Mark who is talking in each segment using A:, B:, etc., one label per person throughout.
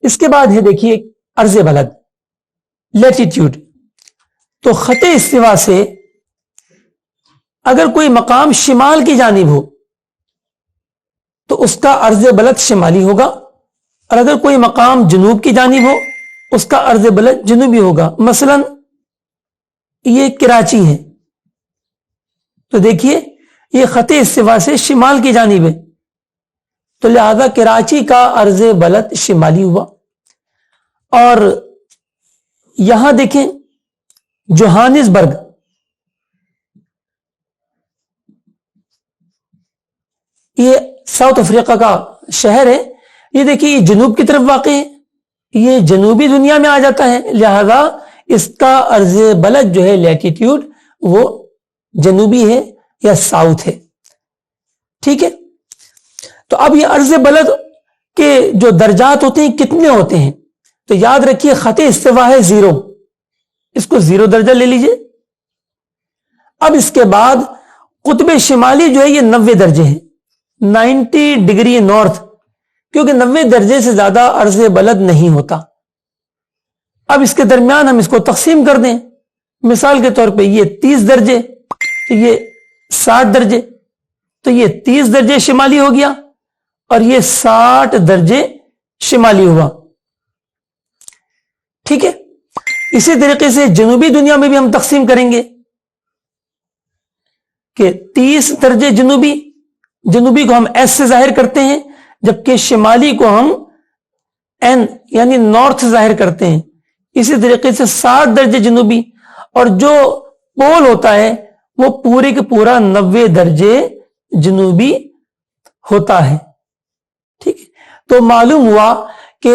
A: اس کے بعد ہے دیکھیے عرض بلد، لیٹیٹیوڈ. تو خط استوا سے اگر کوئی مقام شمال کی جانب ہو تو اس کا عرض بلد شمالی ہوگا، اور اگر کوئی مقام جنوب کی جانب ہو اس کا عرض بلد جنوبی ہوگا. مثلا یہ کراچی ہے تو دیکھیے یہ خط استوا سے شمال کی جانب ہے، تو لہذا کراچی کا عرض بلد شمالی ہوا. اور یہاں دیکھیں جوہانسبرگ، یہ ساؤتھ افریقہ کا شہر ہے، یہ دیکھیے یہ جنوب کی طرف واقع ہے، یہ جنوبی دنیا میں آ جاتا ہے، لہذا اس کا عرض بلد جو ہے لیٹیٹیوڈ وہ جنوبی ہے یا ساؤتھ ہے. ٹھیک ہے. تو اب یہ عرض بلد کے جو درجات ہوتے ہیں کتنے ہوتے ہیں؟ تو یاد رکھیے خط استوا ہے 0، اس کو 0 درجہ لے لیجئے. اب اس کے بعد قطب شمالی جو ہے یہ 90 درجے ہیں، 90 ڈگری نارتھ، کیونکہ 90 درجے سے زیادہ عرض بلد نہیں ہوتا. اب اس کے درمیان ہم اس کو تقسیم کر دیں، مثال کے طور پہ یہ 30 درجے تو یہ 60 درجے، تو یہ 30 درجے شمالی ہو گیا اور یہ 60 درجے شمالی ہوا. ٹھیک ہے. اسی طریقے سے جنوبی دنیا میں بھی ہم تقسیم کریں گے کہ 30 درجے جنوبی کو ہم ایس سے ظاہر کرتے ہیں، جبکہ شمالی کو ہم این یعنی نارتھ ظاہر کرتے ہیں. اسی طریقے سے 60 درجے جنوبی، اور جو پول ہوتا ہے وہ پورے کے پورا 90 درجے جنوبی ہوتا ہے. ٹھیک ہے. تو معلوم ہوا کہ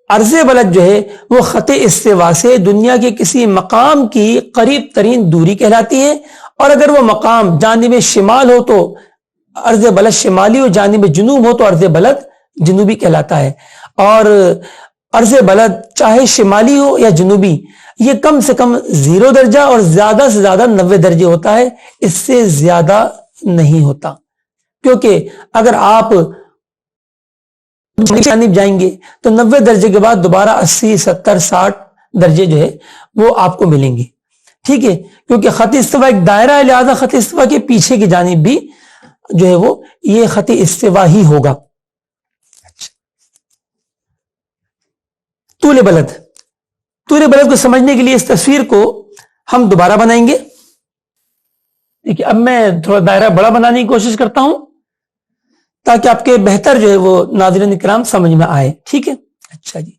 A: عرض بلد جو ہے وہ خط استوا سے دنیا کے کسی مقام کی قریب ترین دوری کہلاتی ہے، اور اگر وہ مقام جانب شمال ہو تو عرض بلد شمالی، اور جانب جنوب ہو تو عرض بلد جنوبی کہلاتا ہے. اور عرض بلد چاہے شمالی ہو یا جنوبی یہ کم سے کم 0 درجہ اور زیادہ سے زیادہ 90 درجے ہوتا ہے، اس سے زیادہ نہیں ہوتا. کیونکہ اگر آپ جانب جائیں گے تو 90 درجے کے بعد دوبارہ 80 70 60 درجے جو ہے وہ آپ کو ملیں گے. ٹھیک ہے. کیونکہ خط استوا ایک دائرہ ہے، لہذا خط استوا کے پیچھے کی جانب بھی جو ہے وہ یہ خط استوا ہی ہوگا. طول بلد کو سمجھنے کے لیے اس تصویر کو ہم دوبارہ بنائیں گے. دیکھیے اب میں تھوڑا دائرہ بڑا بنانے کی کوشش کرتا ہوں تاکہ آپ کے بہتر جو ہے وہ ناظرین کرام سمجھ میں آئے. ٹھیک ہے. اچھا جی،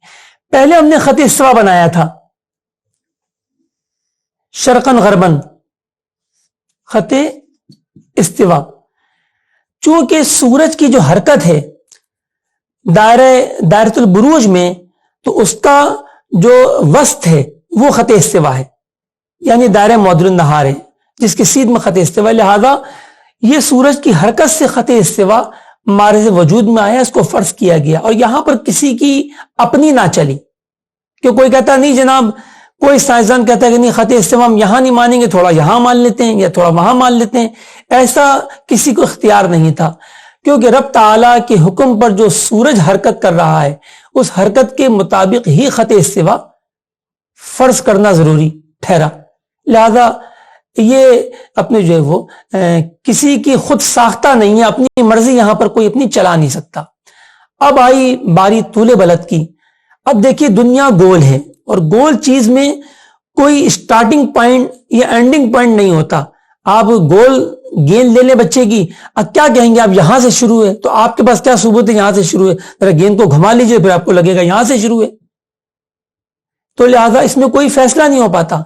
A: پہلے ہم نے خط استوا بنایا تھا شرقن غربن، خط استوا. چونکہ سورج کی جو حرکت ہے دائرۃ البروج میں، تو اس کا جو وسط ہے وہ خط استوا ہے، یعنی دائرہ معدل النہار ہے جس کے سیدھ میں خط استوا ہے. لہذا یہ سورج کی حرکت سے خط استوا مارز وجود میں آیا، اس کو فرض کیا گیا. اور یہاں پر کسی کی اپنی نہ چلی، کہ کوئی کہتا نہیں جناب، کوئی سائنسدان کہتا ہے کہ نہیں خط استوا ہم یہاں نہیں مانیں گے، تھوڑا یہاں مان لیتے ہیں یا تھوڑا وہاں مان لیتے ہیں. ایسا کسی کو اختیار نہیں تھا، کیونکہ رب تعالیٰ کے حکم پر جو سورج حرکت کر رہا ہے اس حرکت کے مطابق ہی خط استوا فرض کرنا ضروری ٹھہرا. لہذا یہ اپنے جو ہے وہ کسی کی خود ساختہ نہیں ہے، اپنی مرضی یہاں پر کوئی اپنی چلا نہیں سکتا. اب آئی باری طول بلد کی. اب دیکھیے دنیا گول ہے، اور گول چیز میں کوئی سٹارٹنگ پوائنٹ یا اینڈنگ پوائنٹ نہیں ہوتا. آپ گول گیند لے لیں بچے کی، اب کیا کہیں گے آپ یہاں سے شروع ہے، تو آپ کے پاس کیا ثبوت ہے یہاں سے شروع ہے؟ ذرا گیند کو گھما لیجئے پھر آپ کو لگے گا یہاں سے شروع ہے. تو لہذا اس میں کوئی فیصلہ نہیں ہو پاتا.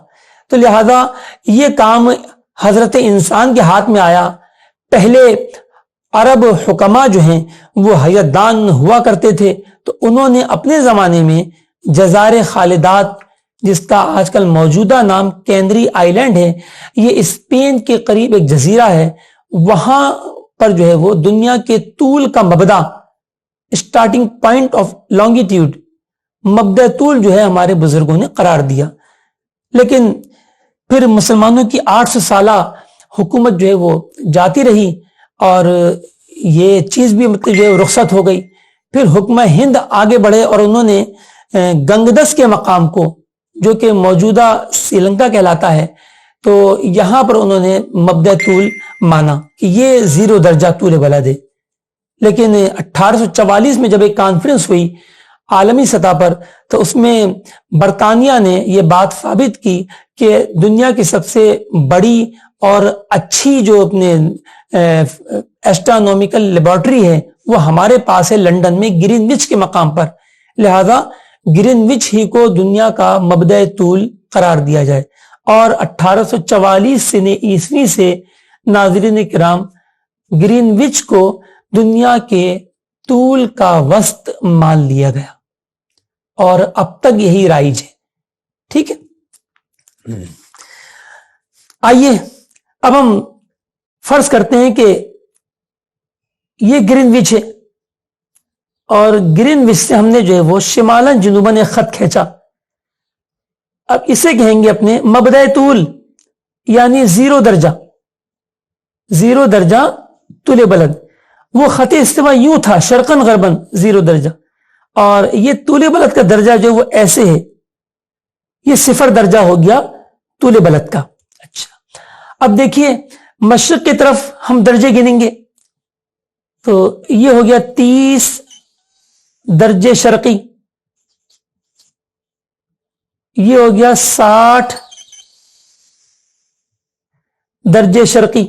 A: تو لہذا یہ کام حضرت انسان کے ہاتھ میں آیا. پہلے عرب حکما جو ہیں وہ حیات دان ہوا کرتے تھے، تو انہوں نے اپنے زمانے میں جزائر خالدات، جس کا آج کل موجودہ نام کینری آئی لینڈ ہے، یہ اسپین کے قریب ایک جزیرہ ہے، وہاں پر جو ہے وہ دنیا کے طول کا مبدا، اسٹارٹنگ پوائنٹ آف لانگیٹیوڈ، مبدا طول جو ہے ہمارے بزرگوں نے قرار دیا. لیکن پھر مسلمانوں کی 800 سالہ حکومت جو ہے وہ جاتی رہی، اور یہ چیز بھی مطلب جو ہے رخصت ہو گئی، پھر حکمہ ہند آگے بڑھے اور انہوں نے گنگدس کے مقام کو، جو کہ موجودہ سری لنکا کہلاتا ہے، تو یہاں پر انہوں نے مبدأ طول مانا کہ یہ 0 درجہ طول بلد ہے۔ لیکن 1844 میں جب ایک کانفرنس ہوئی عالمی سطح پر، تو اس میں برطانیہ نے یہ بات ثابت کی کہ دنیا کی سب سے بڑی اور اچھی جو اپنے ایسٹرونومیکل لیبارٹری ہے وہ ہمارے پاس ہے لندن میں گرین وچ کے مقام پر، لہذا گرین وچ ہی کو دنیا کا مبدأ طول قرار دیا جائے۔ اور 1844 عیسوی سے ناظرین کرام گرین وچ کو دنیا کے طول کا وسط مان لیا گیا اور اب تک یہی رائج ہے۔ ٹھیک ہے، آئیے اب ہم فرض کرتے ہیں کہ یہ گرین وچ ہے اور گرین وچ سے ہم نے جو ہے وہ شمالن جنوباً ایک خط کھینچا۔ اب اسے کہیں گے اپنے مبدأ طول، یعنی 0 درجہ، 0 درجہ طول بلد۔ وہ خط استوا یوں تھا شرقن غربن 0 درجہ، اور یہ طول بلد کا درجہ جو وہ ایسے ہے، یہ 0 درجہ ہو گیا طول بلد کا۔ اچھا، اب دیکھیے مشرق کی طرف ہم درجے گنیں گے تو یہ ہو گیا 30 درجے شرقی، یہ ہو گیا 60 درجے شرقی،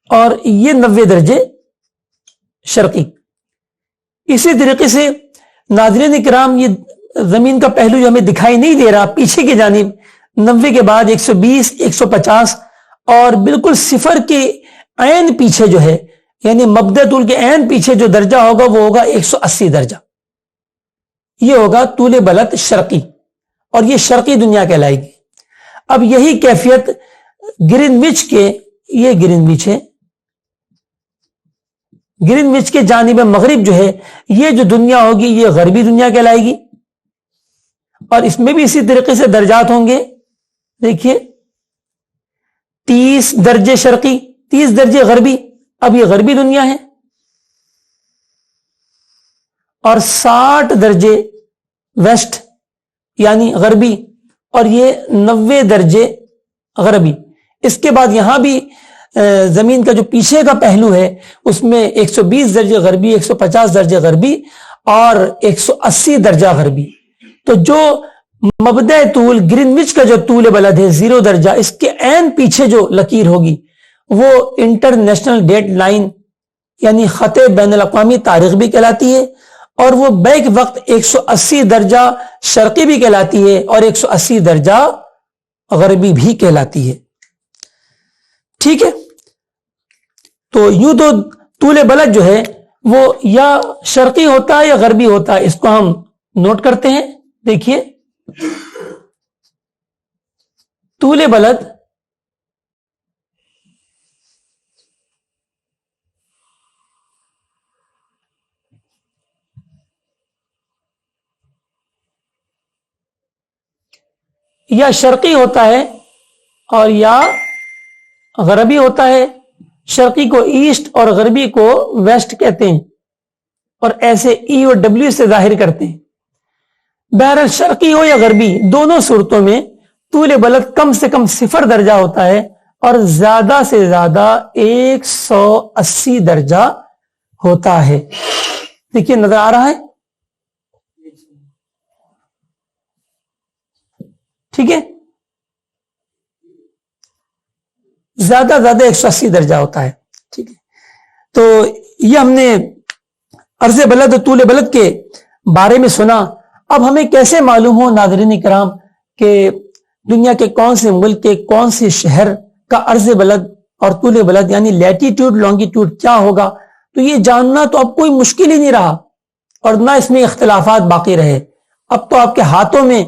A: اور یہ 90 درجے شرقی۔ اسی طریقے سے ناظرین کرام یہ زمین کا پہلو جو ہمیں دکھائی نہیں دے رہا پیچھے کی جانب 90 کے بعد 120 150 اور بالکل 0 کے عین پیچھے جو ہے یعنی مبدأ طول کے عین پیچھے جو درجہ ہوگا وہ ہوگا 180 درجہ، یہ ہوگا طول بلد شرقی، اور یہ شرقی دنیا کہلائے گی۔ اب یہی کیفیت گرین وچ کے، یہ گرین وچ ہے، گرین وچ کے جانب مغرب جو ہے یہ جو دنیا ہوگی یہ غربی دنیا کہلائے گی، اور اس میں بھی اسی طریقے سے درجات ہوں گے۔ دیکھیے 30 درجے شرقی، 30 درجے غربی، اب یہ غربی دنیا ہے، اور 60 درجے ویسٹ یعنی غربی، اور یہ 90 درجے غربی۔ اس کے بعد یہاں بھی زمین کا جو پیچھے کا پہلو ہے اس میں 120 درجے غربی، 150 درجے غربی اور 180 درجہ غربی۔ تو جو مبدأ طول گرین وچ کا جو طول بلد ہے 0 درجہ، اس کے عین پیچھے جو لکیر ہوگی وہ انٹرنیشنل ڈیٹ لائن یعنی خط بین الاقوامی تاریخ بھی کہلاتی ہے، اور وہ بیک وقت 180 درجہ شرقی بھی کہلاتی ہے اور 180 درجہ غربی بھی کہلاتی ہے۔ ٹھیک ہے، تو یوں تو طول بلد جو ہے وہ یا شرقی ہوتا ہے یا غربی ہوتا ہے، اس کو ہم نوٹ کرتے ہیں۔ دیکھیے طول بلد یا شرقی ہوتا ہے اور یا غربی ہوتا ہے۔ شرقی کو ایسٹ اور غربی کو ویسٹ کہتے ہیں، اور ایسے ای اور ڈبلیو سے ظاہر کرتے ہیں۔ بہرحال شرقی ہو یا غربی، دونوں صورتوں میں طول بلد کم سے کم 0 درجہ ہوتا ہے اور زیادہ سے زیادہ 180 درجہ ہوتا ہے۔ دیکھیے نظر آ رہا ہے، ٹھیک ہے، زیادہ 180 درجہ ہوتا ہے۔ ٹھیک ہے، تو یہ ہم نے عرض بلد اور طول بلد کے بارے میں سنا۔ اب ہمیں کیسے معلوم ہو ناظرین کرام کہ دنیا کے کون سے ملک کے کون سے شہر کا عرض بلد اور طول بلد یعنی لیٹیٹیوڈ لانگیٹیوڈ کیا ہوگا؟ تو یہ جاننا تو اب کوئی مشکل ہی نہیں رہا، اور نہ اس میں اختلافات باقی رہے۔ اب تو آپ کے ہاتھوں میں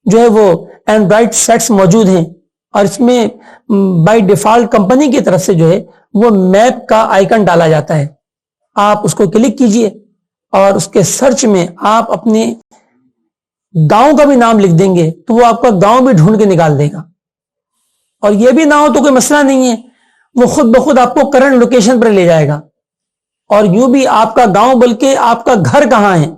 A: جو ہے وہ اینڈرائڈ سیٹس موجود ہیں، اور اس میں بائی ڈیفالٹ کمپنی کی طرف سے جو ہے وہ میپ کا آئیکن ڈالا جاتا ہے۔ آپ اس کو کلک کیجئے اور اس کے سرچ میں آپ اپنے گاؤں کا بھی نام لکھ دیں گے تو وہ آپ کا گاؤں بھی ڈھونڈ کے نکال دے گا۔ اور یہ بھی نہ ہو تو کوئی مسئلہ نہیں ہے، وہ خود بخود آپ کو کرنٹ لوکیشن پر لے جائے گا. اور یوں بھی آپ کا گاؤں بلکہ آپ کا گھر کہاں ہے,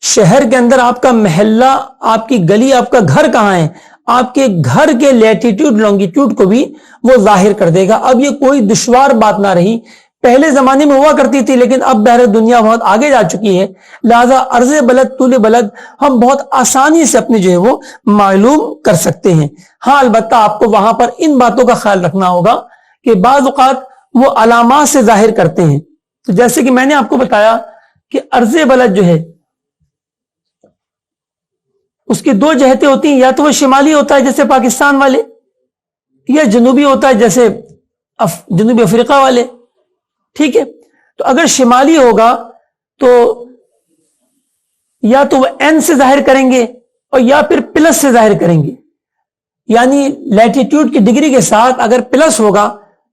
A: شہر کے اندر آپ کا محلہ, آپ کی گلی, آپ کا گھر کہاں ہے, آپ کے گھر کے لیٹیٹیوڈ لانگیٹیوڈ کو بھی وہ ظاہر کر دے گا. اب یہ کوئی دشوار بات نہ رہی, پہلے زمانے میں ہوا کرتی تھی لیکن اب بہر دنیا بہت آگے جا چکی ہے, لہذا عرض بلد طول بلد ہم بہت آسانی سے اپنے جو ہے وہ معلوم کر سکتے ہیں. ہاں البتہ آپ کو وہاں پر ان باتوں کا خیال رکھنا ہوگا کہ بعض اوقات وہ علامات سے ظاہر کرتے ہیں. تو جیسے کہ میں نے آپ کو بتایا کہ عرض بلد جو ہے اس کی دو جہتیں ہوتی ہیں, یا تو وہ شمالی ہوتا ہے جیسے پاکستان والے, یا جنوبی ہوتا ہے جیسے جنوبی افریقہ والے. ٹھیک ہے, تو اگر شمالی ہوگا تو یا تو وہ این سے ظاہر کریں گے اور یا پھر پلس سے ظاہر کریں گے. یعنی لیٹیٹیوڈ کی ڈگری کے ساتھ اگر پلس ہوگا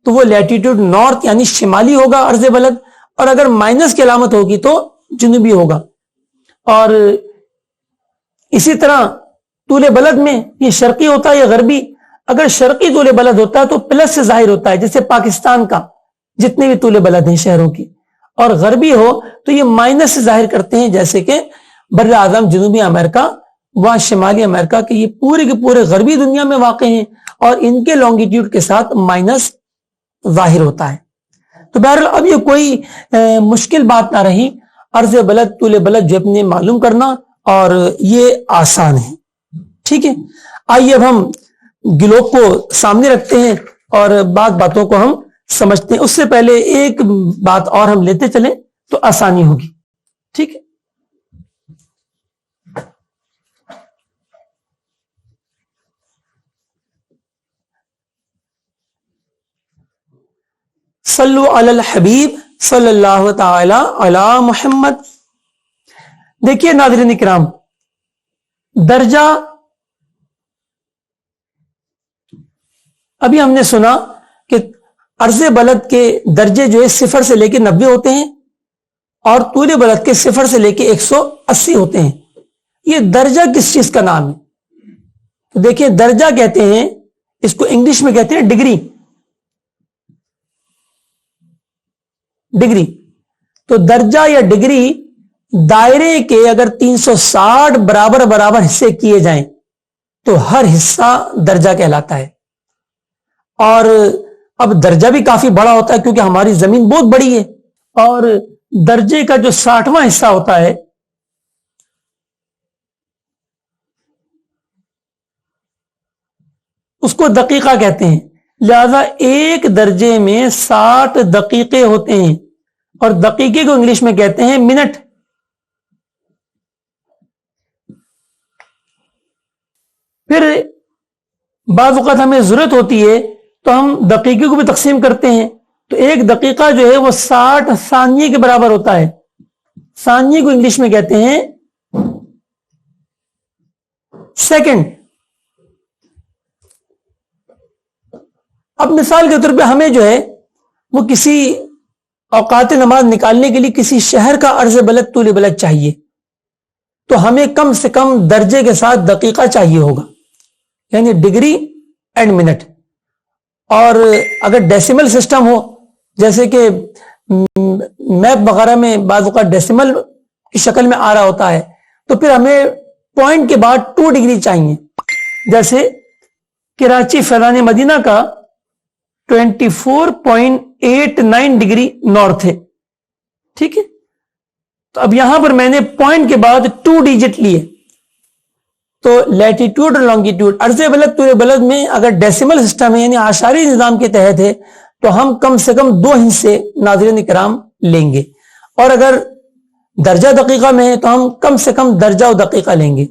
A: تو وہ لیٹیٹیوڈ نارتھ یعنی شمالی ہوگا عرض بلد, اور اگر مائنس کی علامت ہوگی تو جنوبی ہوگا. اور اسی طرح طول بلد میں یہ شرقی ہوتا ہے یا غربی. اگر شرقی طول بلد ہوتا ہے تو پلس سے ظاہر ہوتا ہے جیسے پاکستان کا جتنے بھی طول بلد ہیں شہروں کی, اور غربی ہو تو یہ مائنس سے ظاہر کرتے ہیں جیسے کہ بر اعظم جنوبی امریکہ و شمالی امریکہ کے یہ پورے کے پورے غربی دنیا میں واقع ہیں اور ان کے لانگیٹیوڈ کے ساتھ مائنس ظاہر ہوتا ہے. تو بہرحال اب یہ کوئی مشکل بات نہ رہی, عرض بلد طول بلد جو اپنے معلوم کرنا اور یہ آسان ہے. ٹھیک ہے, آئیے اب ہم گلوب کو سامنے رکھتے ہیں اور بعض باتوں کو ہم سمجھتے ہیں. اس سے پہلے ایک بات اور ہم لیتے چلیں تو آسانی ہوگی. ٹھیک ہے, صلو علی الحبیب صلی اللہ تعالی علی محمد. دیکھیے ناظرین کرام, درجہ ابھی ہم نے سنا کہ عرض بلد کے درجے جو ہے 0 سے لے کے 90 ہوتے ہیں اور طول بلد کے 0 سے لے کے 180 ہوتے ہیں. یہ درجہ کس چیز کا نام ہے؟ تو دیکھیں درجہ کہتے ہیں, اس کو انگلش میں کہتے ہیں ڈگری. ڈگری تو درجہ یا ڈگری دائرے کے اگر 360 برابر برابر حصے کیے جائیں تو ہر حصہ درجہ کہلاتا ہے. اور اب درجہ بھی کافی بڑا ہوتا ہے کیونکہ ہماری زمین بہت بڑی ہے, اور درجے کا جو 60واں حصہ ہوتا ہے اس کو دقیقہ کہتے ہیں. لہذا ایک درجے میں 60 دقیقے ہوتے ہیں اور دقیقے کو انگلش میں کہتے ہیں منٹ. پھر بعض اوقات ہمیں ضرورت ہوتی ہے تو ہم دقیقے کو بھی تقسیم کرتے ہیں, تو ایک دقیقہ جو ہے وہ 60 ثانیے کے برابر ہوتا ہے. ثانیے کو انگلش میں کہتے ہیں سیکنڈ. اب مثال کے طور پہ ہمیں جو ہے وہ کسی اوقات نماز نکالنے کے لیے کسی شہر کا عرض بلد طول بلد چاہیے, تو ہمیں کم سے کم درجے کے ساتھ دقیقہ چاہیے ہوگا, یعنی ڈگری اینڈ منٹ. اور اگر ڈیسیمل سسٹم ہو جیسے کہ میپ وغیرہ میں بعض اوقات ڈیسیمل کی شکل میں آ رہا ہوتا ہے تو پھر ہمیں پوائنٹ کے بعد 2 ڈگری چاہیے. جیسے کراچی فیضان مدینہ کا 24.89 ڈگری نارتھ ہے. ٹھیک ہے, تو اب یہاں پر میں نے پوائنٹ کے بعد 2 ڈیجٹ لیے, تو لیٹیٹیوڈ اور لانگیٹیوڈ عرض بلد طول بلد میں اگر ڈیسیمل سسٹم ہے یعنی اعشاری نظام کے تحت ہے تو ہم کم سے کم 2 حصے ناظرین کرام لیں گے, اور اگر درجہ دقیقہ میں ہے تو ہم کم سے کم درجہ و دقیقہ لیں گے.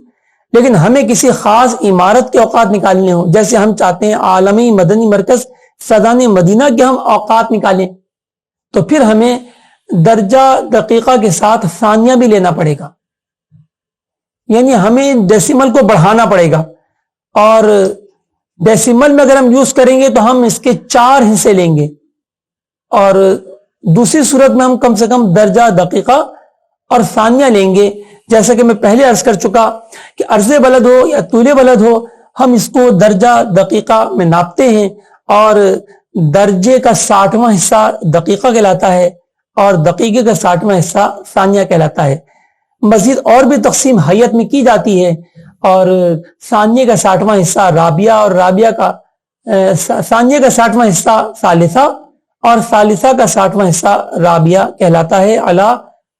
A: لیکن ہمیں کسی خاص عمارت کے اوقات نکالنے ہوں, جیسے ہم چاہتے ہیں عالمی مدنی مرکز فیضان مدینہ کے ہم اوقات نکالیں, تو پھر ہمیں درجہ دقیقہ کے ساتھ ثانیہ بھی لینا پڑے گا, یعنی ہمیں ڈیسیمل کو بڑھانا پڑے گا. اور ڈیسیمل میں اگر ہم یوز کریں گے تو ہم اس کے 4 حصے لیں گے, اور دوسری صورت میں ہم کم سے کم درجہ دقیقہ اور ثانیہ لیں گے. جیسا کہ میں پہلے عرض کر چکا کہ عرض بلد ہو یا طول بلد ہو, ہم اس کو درجہ دقیقہ میں ناپتے ہیں, اور درجے کا 60واں حصہ دقیقہ کہلاتا ہے اور دقیقے کا 60واں حصہ ثانیہ کہلاتا ہے. مزید اور بھی تقسیم حیت میں کی جاتی ہے اور ثانیہ کا 60واں حصہ رابعہ اور رابعہ کا ثانیہ کا 60واں حصہ ثالثہ اور ثالثہ کا 60واں حصہ رابعہ کہلاتا ہے علی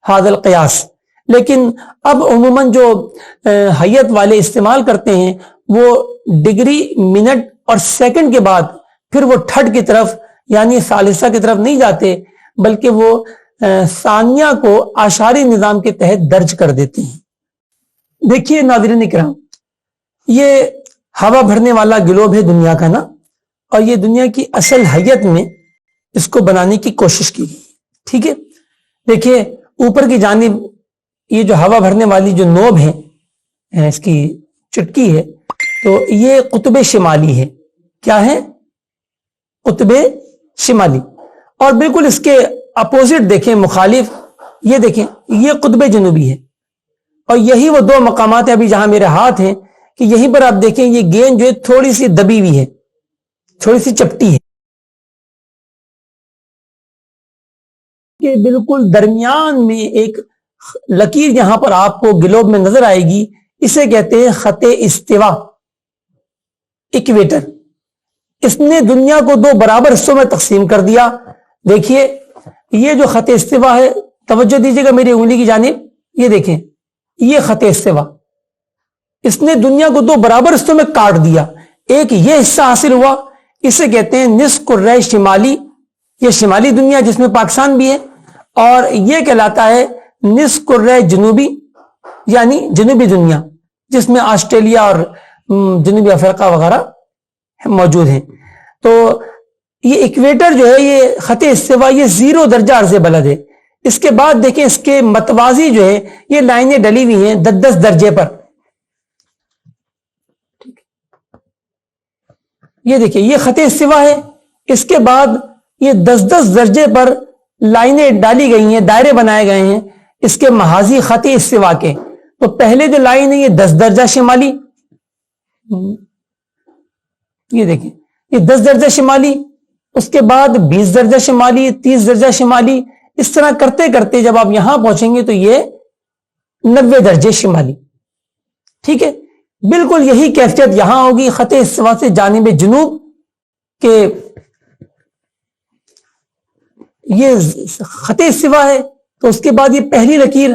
A: ھذا القیاس. لیکن اب عموماً جو حیت والے استعمال کرتے ہیں وہ ڈگری منٹ اور سیکنڈ کے بعد پھر وہ تھرڈ کی طرف یعنی ثالثہ کی طرف نہیں جاتے بلکہ وہ ثانیہ کو اعشاری نظام کے تحت درج کر دیتے ہیں. دیکھیے ناظرین اکرام، یہ ہوا بھرنے والا گلوب ہے دنیا کا نا، اور یہ دنیا کی اصل حیت میں اس کو بنانے کی کوشش کی. ٹھیک ہے، دیکھیے اوپر کی جانب یہ جو ہوا بھرنے والی جو نوب ہے اس کی چٹکی ہے تو یہ قطب شمالی ہے. کیا ہے؟ قطب شمالی. اور بالکل اس کے اپوزٹ دیکھیں، مخالف، یہ دیکھیں یہ قطب جنوبی ہے. اور یہی وہ دو مقامات ہیں ابھی جہاں میرے ہاتھ ہیں کہ یہیں پر آپ دیکھیں یہ گیند جو ہے تھوڑی سی دبی ہوئی ہے، تھوڑی سی چپٹی ہے. کہ بالکل درمیان میں ایک لکیر یہاں پر آپ کو گلوب میں نظر آئے گی، اسے کہتے ہیں خط استوا، اکویٹر. اس نے دنیا کو دو برابر حصوں میں تقسیم کر دیا. دیکھیے یہ جو خط استوا ہے، توجہ دیجیے گا میری انگلی کی جانب، یہ دیکھیں یہ خط استوا، اس نے دنیا کو دو برابر حصوں میں کاٹ دیا. ایک یہ حصہ حاصل ہوا، اسے کہتے ہیں نصف کرۂ شمالی، یہ شمالی دنیا جس میں پاکستان بھی ہے، اور یہ کہلاتا ہے نصف کرۂ جنوبی یعنی جنوبی دنیا جس میں آسٹریلیا اور جنوبی افریقہ وغیرہ موجود ہیں. تو یہ ایکویٹر جو ہے، یہ خط استوا، یہ 0 درجہ عرض بلد ہے. اس کے بعد دیکھیں اس کے متوازی جو ہے یہ لائنیں ڈلی ہوئی ہیں 10 درجے پر. یہ دیکھیں یہ خط استوا ہے، اس کے بعد یہ 10 درجے پر لائنیں ڈالی گئی ہیں، دائرے بنائے گئے ہیں اس کے محاذی خط استوا کے. تو پہلے جو لائن ہے یہ 10 درجہ شمالی، یہ دیکھیں یہ 10 درجہ شمالی، اس کے بعد 20 درجہ شمالی، 30 درجہ شمالی، اس طرح کرتے کرتے جب آپ یہاں پہنچیں گے تو یہ 90 درجے شمالی. ٹھیک ہے، بالکل یہی کیفیت یہاں ہوگی خط استوا سے جانب جنوب کے. یہ خط استوا ہے تو اس کے بعد یہ پہلی لکیر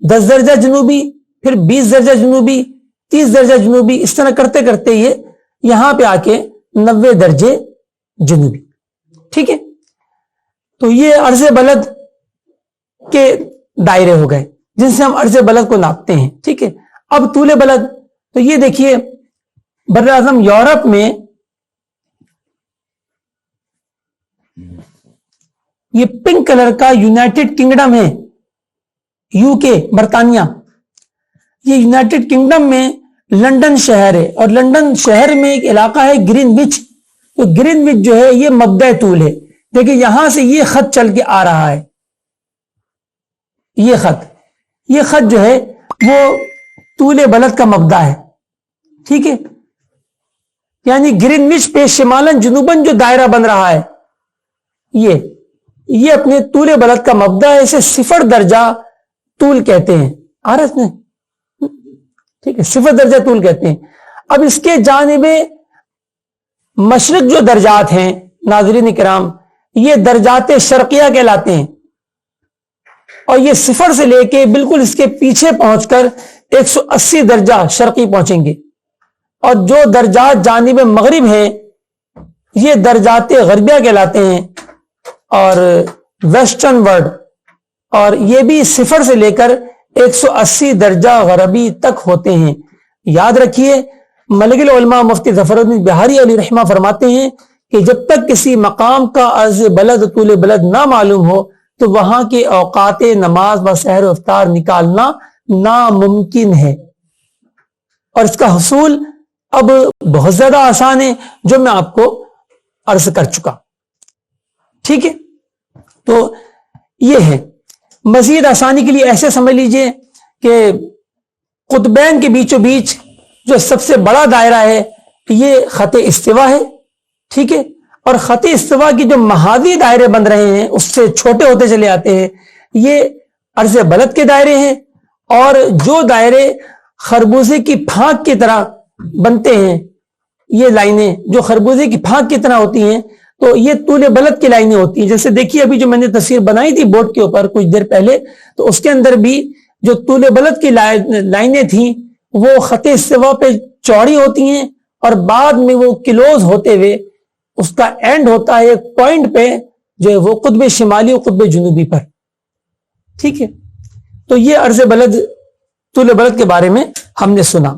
A: 10 درجہ جنوبی، پھر 20 درجہ جنوبی، 30 درجہ جنوبی، اس طرح کرتے کرتے یہ یہاں پہ آ کے 90 درجے جنوبی. ٹھیک ہے، تو یہ عرض بلد کے دائرے ہو گئے جن سے ہم عرض بلد کو ناپتے ہیں. ٹھیک ہے، اب طول بلد، تو یہ دیکھیے بر اعظم یورپ میں یہ پنک کلر کا یونائٹڈ کنگڈم ہے، یو کے، برطانیہ. یہ یونائٹڈ کنگڈم میں لنڈن شہر ہے، اور لنڈن شہر میں ایک علاقہ ہے گرین وچ. تو گرین وچ جو ہے یہ مبدأ طول ہے. دیکھیں یہاں سے یہ خط چل کے آ رہا ہے، یہ خط جو ہے وہ طول بلد کا مبدأ ہے. ٹھیک ہے، یعنی گرین وچ پہ شمالن جنوبن جو دائرہ بن رہا ہے یہ اپنے طول بلد کا مبدأ ہے. اسے 0 درجہ طول کہتے ہیں. آ رہا اس میں؟ ٹھیک ہے، 0 درجہ طول کہتے ہیں. اب اس کے جانب مشرق جو درجات ہیں ناظرین کرام، یہ درجات شرقیہ کہلاتے ہیں، اور یہ 0 سے لے کے بالکل اس کے پیچھے پہنچ کر 180 درجہ شرقی پہنچیں گے. اور جو درجات جانب مغرب ہیں یہ درجات غربیہ کہلاتے ہیں اور ویسٹرن ورڈ، اور یہ بھی 0 سے لے کر 180 درجہ غربی تک ہوتے ہیں. یاد رکھیے ملک العلماء مفتی ظفر الدین بہاری علیہ رحمہ فرماتے ہیں کہ جب تک کسی مقام کا عرض بلد طول بلد نہ معلوم ہو تو وہاں کے اوقات نماز و سحر و افطار نکالنا ناممکن ہے. اور اس کا حصول اب بہت زیادہ آسان ہے جو میں آپ کو عرض کر چکا. ٹھیک ہے، تو یہ ہے. مزید آسانی کے لیے ایسے سمجھ لیجئے کہ قطبین کے بیچوں بیچ جو سب سے بڑا دائرہ ہے یہ خط استوا ہے. ٹھیک ہے، اور خط استوا کی جو محاذی دائرے بن رہے ہیں اس سے چھوٹے ہوتے چلے آتے ہیں، یہ عرض بلد کے دائرے ہیں. اور جو دائرے خربوزے کی پھانک کی طرح بنتے ہیں، یہ لائنیں جو خربوزے کی پھانک کی طرح ہوتی ہیں، تو یہ طول بلد کی لائنیں ہوتی ہیں. جیسے دیکھیے ابھی جو میں نے تصویر بنائی تھی بورڈ کے اوپر کچھ دیر پہلے، تو اس کے اندر بھی جو طول بلد کی لائنیں تھیں وہ خط استوا پہ چوڑی ہوتی ہیں، اور بعد میں وہ کلوز ہوتے ہوئے اس کا اینڈ ہوتا ہے ایک پوائنٹ پہ جو ہے وہ قطب شمالی اور قطب جنوبی پر. ٹھیک ہے، تو یہ عرض بلد طول بلد کے بارے میں ہم نے سنا.